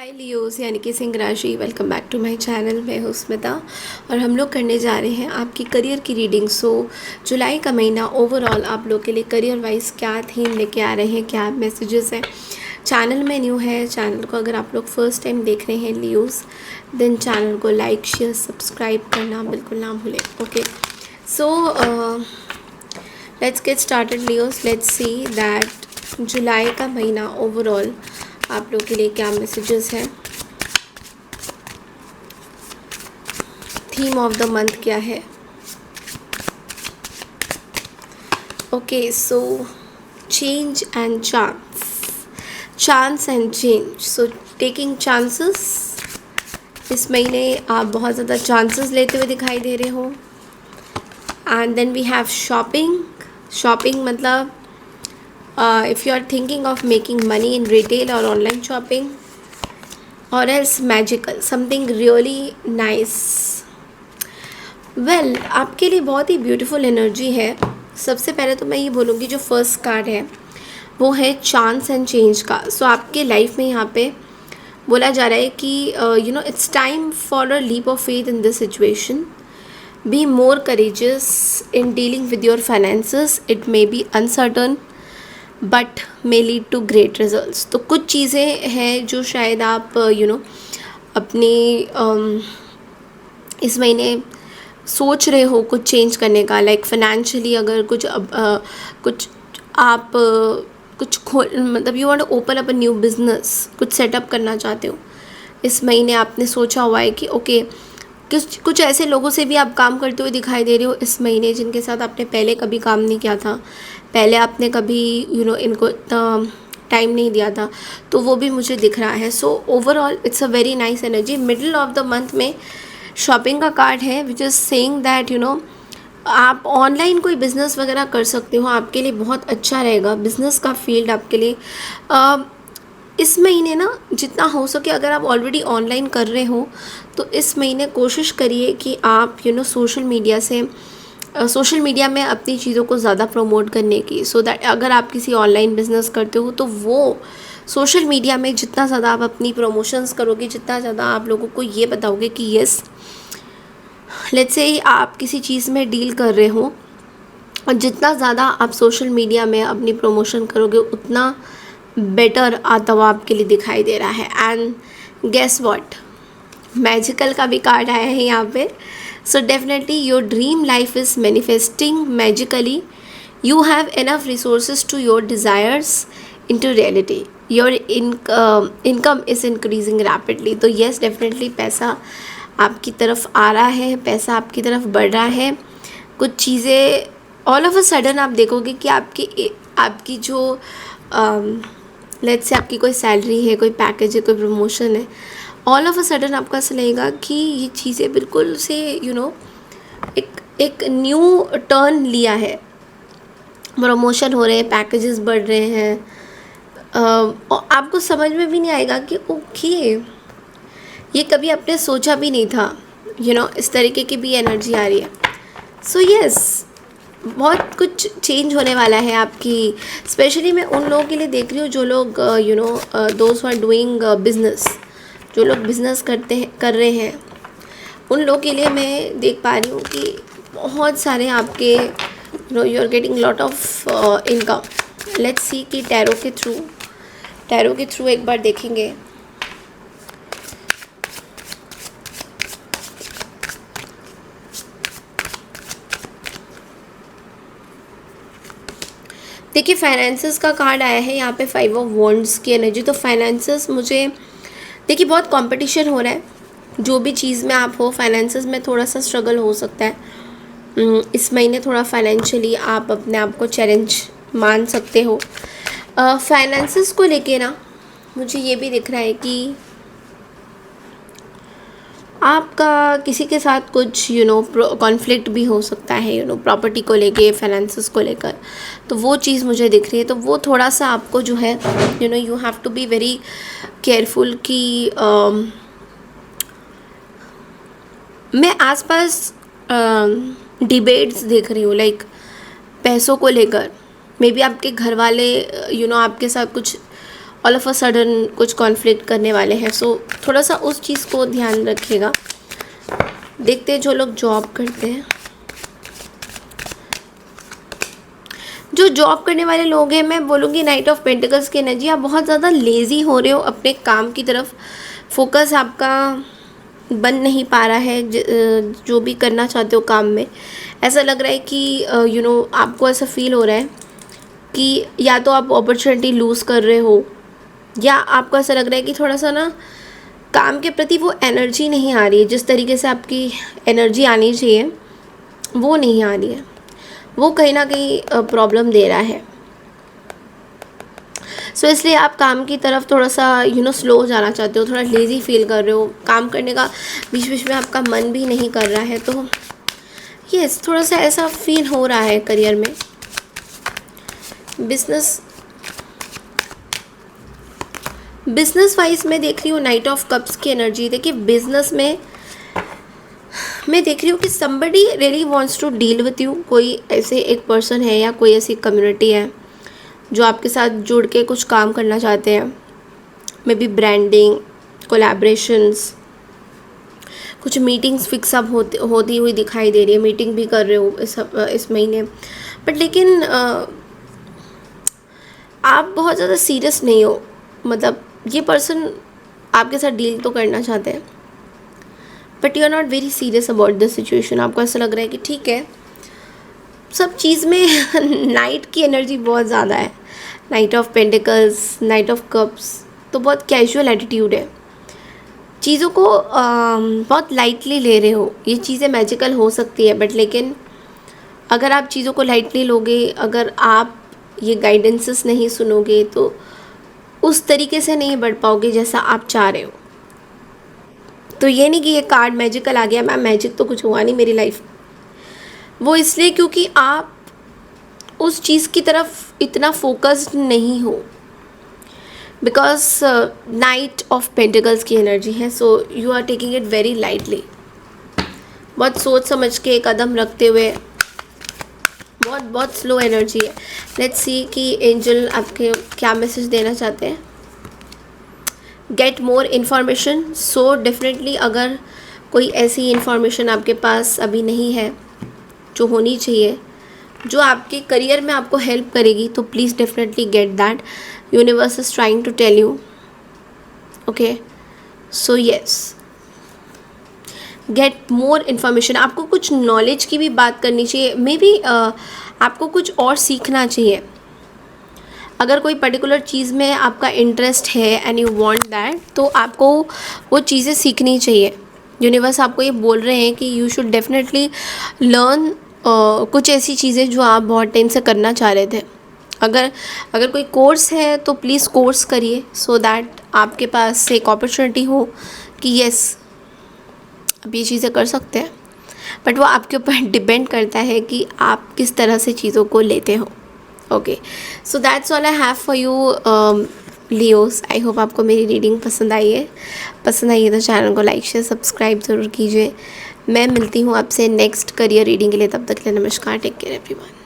हाय Leos यानी कि सिंह राशि, welcome back to my channel. मैं हूँ स्मिता और हम लोग करने जा रहे हैं आपकी करियर की रीडिंग। जुलाई का महीना ओवरऑल आप लोग के लिए करियर वाइज क्या थीम लेके आ रहे हैं, क्या मैसेजेस हैं। चैनल में न्यू है, चैनल को अगर आप लोग फर्स्ट टाइम देख रहे हैं लियोस, देन चैनल को लाइक शेयर सब्सक्राइब करना बिल्कुल ना भूलें। Okay, so let's get started लियोस। लेट्स सी दैट जुलाई का महीना ओवरऑल आप लोग के लिए क्या मैसेजेस हैं, थीम ऑफ द मंथ क्या है। Okay, so change and chance and change. So taking chances, इस महीने आप बहुत ज़्यादा चांसेस लेते हुए दिखाई दे रहे हो। And then we have shopping मतलब if you are thinking of making money in retail or online shopping, or else magical, something really nice. well, आपके लिए बहुत ही ब्यूटीफुल एनर्जी है। सबसे पहले तो मैं ये बोलूँगी, जो फर्स्ट कार्ड है वो है चांस एंड चेंज का। सो आपके लाइफ में यहाँ पे बोला जा रहा है कि it's time for a leap of faith in this situation. Be more courageous in dealing with your finances. It may be uncertain but may lead to great results. तो कुछ चीज़ें हैं जो शायद आप अपनी इस महीने सोच रहे हो कुछ चेंज करने का, लाइक फाइनेंशियली अगर कुछ कुछ आप मतलब you want to open up a new business, कुछ सेटअप करना चाहते हो। इस महीने आपने सोचा हुआ है कि ओके, कुछ ऐसे लोगों से भी आप काम करते हुए दिखाई दे रहे हो इस महीने जिनके साथ आपने पहले कभी काम नहीं किया था, पहले आपने कभी इनको टाइम नहीं दिया था, तो वो भी मुझे दिख रहा है। So overall it's a very nice energy. Middle of the month में शॉपिंग का कार्ड है विच इज़ सेइंग दैट आप ऑनलाइन कोई बिज़नेस वगैरह कर सकते हो, आपके लिए बहुत अच्छा रहेगा बिज़नेस का फील्ड आपके लिए। इस महीने ना जितना हो सके, अगर आप ऑलरेडी ऑनलाइन कर रहे हो तो इस महीने कोशिश करिए कि आप सोशल मीडिया में अपनी चीज़ों को ज़्यादा प्रमोट करने की, सो दैट अगर आप किसी ऑनलाइन बिज़नेस करते हो तो वो सोशल मीडिया में जितना ज़्यादा आप अपनी प्रमोशंस करोगे, जितना ज़्यादा आप लोगों को ये बताओगे कि येस, लेट्स से आप किसी चीज़ में डील कर रहे हो, और जितना ज़्यादा आप सोशल मीडिया में अपनी प्रमोशन करोगे उतना बेटर आता हुआ आपके लिए दिखाई दे रहा है। एंड गेस व्हाट, मैजिकल का भी कार्ड आया है यहाँ पे। So definitely your dream life is manifesting magically. You have enough resources to your desires into reality. Your income is increasing rapidly. तो येस, डेफिनेटली पैसा आपकी तरफ आ रहा है, पैसा आपकी तरफ बढ़ रहा है। कुछ चीज़ें ऑल ऑफ अ सडन आप देखोगे कि आपकी जो लेट्स से आपकी कोई सैलरी है, कोई पैकेज है, कोई प्रमोशन है, ऑल ऑफ अ सडन आपको ऐसा लगेगा कि ये चीज़ें बिल्कुल से एक न्यू टर्न लिया है। प्रमोशन हो रहे हैं, पैकेजेस बढ़ रहे हैं, और आपको समझ में भी नहीं आएगा कि ओके, ये कभी आपने सोचा भी नहीं था। इस तरीके की भी एनर्जी आ रही है। सो येस, बहुत कुछ चेंज होने वाला है आपकी। स्पेशली मैं उन लोगों के लिए देख रही हूँ जो लोग दोज आर डूइंग बिजनेस, जो लोग बिज़नेस कर रहे हैं, उन लोगों के लिए मैं देख पा रही हूँ कि बहुत सारे आपके you are getting lot of income. Let's see कि टैरो के थ्रू एक बार देखेंगे। देखिए, फाइनेंसेस का कार्ड आया है यहाँ पे, 5 ऑफ वॉन्ड्स की एनर्जी। तो फाइनेंसेस, मुझे देखिए बहुत कंपटीशन हो रहा है, जो भी चीज़ में आप हो, फाइनेंसेस में थोड़ा सा स्ट्रगल हो सकता है। इस महीने थोड़ा फाइनेंशियली आप अपने आप को चैलेंज मान सकते हो। फाइनेंसेस को लेके ना मुझे ये भी दिख रहा है कि आपका किसी के साथ कुछ कॉन्फ्लिक्ट भी हो सकता है, प्रॉपर्टी को लेके, फाइनेंसेस को लेकर। तो वो चीज़ मुझे दिख रही है। तो वो थोड़ा सा आपको जो है you have to be very careful कि मैं आसपास डिबेट्स देख रही हूँ, लाइक पैसों को लेकर। मे बी आपके घर वाले आपके साथ कुछ ऑल ऑफ अ सडन कुछ कॉन्फ्लिक्ट करने वाले हैं। सो थोड़ा सा उस चीज़ को ध्यान रखिएगा। देखते हैं जो लोग जॉब करते हैं, जो जॉब करने वाले लोग हैं, मैं बोलूँगी नाइट ऑफ पेंटिकल्स की एनर्जी, आप बहुत ज़्यादा लेज़ी हो रहे हो अपने काम की तरफ, फोकस आपका बन नहीं पा रहा है जो भी करना चाहते हो काम में। ऐसा लग रहा है कि आपको ऐसा फील हो रहा है कि या तो आप अपॉर्चुनिटी लूज़ कर रहे हो, या आपको ऐसा लग रहा है कि थोड़ा सा ना काम के प्रति वो एनर्जी नहीं आ रही है, जिस तरीके से आपकी एनर्जी आनी चाहिए वो नहीं आ रही है, वो कहीं ना कहीं प्रॉब्लम दे रहा है। सो इसलिए आप काम की तरफ थोड़ा सा स्लो हो जाना चाहते हो, थोड़ा लेज़ी फील कर रहे हो, काम करने का बीच बीच में आपका मन भी नहीं कर रहा है। तो यस, थोड़ा सा ऐसा फील हो रहा है करियर में। बिजनेस वाइज मैं देख रही हूँ नाइट ऑफ कप्स की एनर्जी। देखिए बिजनेस में मैं देख रही हूँ कि somebody really wants to deal with you। कोई ऐसे एक पर्सन है या कोई ऐसी कम्युनिटी है जो आपके साथ जुड़ के कुछ काम करना चाहते हैं। मे बी ब्रांडिंग, कोलैबोरेशंस, कुछ मीटिंग्स फिक्स अप होती हुई दिखाई दे रही है। मीटिंग भी कर रहे हो इस महीने, बट लेकिन आप बहुत ज़्यादा सीरियस नहीं हो। मतलब ये पर्सन आपके साथ डील तो करना चाहते हैं, but you are not very serious about the situation. आपको ऐसा लग रहा है कि ठीक है, सब चीज़ में नाइट की एनर्जी बहुत ज़्यादा है। Night of pentacles, night of cups, तो बहुत कैजुअल एटीट्यूड है। चीज़ों को बहुत लाइटली ले रहे हो। ये चीज़ें मैजिकल हो सकती है, बट लेकिन अगर आप चीज़ों को लाइटली लोगे, अगर आप ये गाइडेंसेस नहीं सुनोगे, तो उस तरीके से नहीं बढ़ पाओगे जैसा आप चाह रहे हो। तो ये नहीं कि ये कार्ड मैजिकल आ गया, मैम मैजिक तो कुछ हुआ नहीं मेरी लाइफ। वो इसलिए क्योंकि आप उस चीज़ की तरफ इतना फोकस्ड नहीं हो, बिकॉज नाइट ऑफ पेंटिकल्स की एनर्जी है। So you are taking it very lightly, बहुत सोच समझ के कदम रखते हुए, बहुत स्लो एनर्जी है। लेट्स सी कि एंजल आपके क्या मैसेज देना चाहते हैं। Get more information. So definitely अगर कोई ऐसी इन्फॉर्मेशन आपके पास अभी नहीं है जो होनी चाहिए, जो आपके करियर में आपको हेल्प करेगी, तो please definitely get that. Universe is trying to tell you, okay. So yes, get more information. आपको कुछ नॉलेज की भी बात करनी चाहिए। मे बी आपको कुछ और सीखना चाहिए। अगर कोई पर्टिकुलर चीज़ में आपका इंटरेस्ट है एंड यू वांट दैट, तो आपको वो चीज़ें सीखनी चाहिए। यूनिवर्स आपको ये बोल रहे हैं कि यू शुड डेफिनेटली लर्न कुछ ऐसी चीज़ें जो आप बहुत टाइम से करना चाह रहे थे। अगर कोई कोर्स है तो प्लीज़ कोर्स करिए, सो दैट आपके पास एक अपॉर्चुनिटी हो कि यस आप ये चीज़ें कर सकते हैं। बट वो आपके ऊपर डिपेंड करता है कि आप किस तरह से चीज़ों को लेते हो। Okay, so that's all I have for you Leos. I hope आपको मेरी रीडिंग पसंद आई है। पसंद आई है तो चैनल को लाइक शेयर सब्सक्राइब ज़रूर कीजिए। मैं मिलती हूँ आपसे नेक्स्ट करियर रीडिंग के लिए। तब तक के लिए नमस्कार, टेक केयर एवरीवन।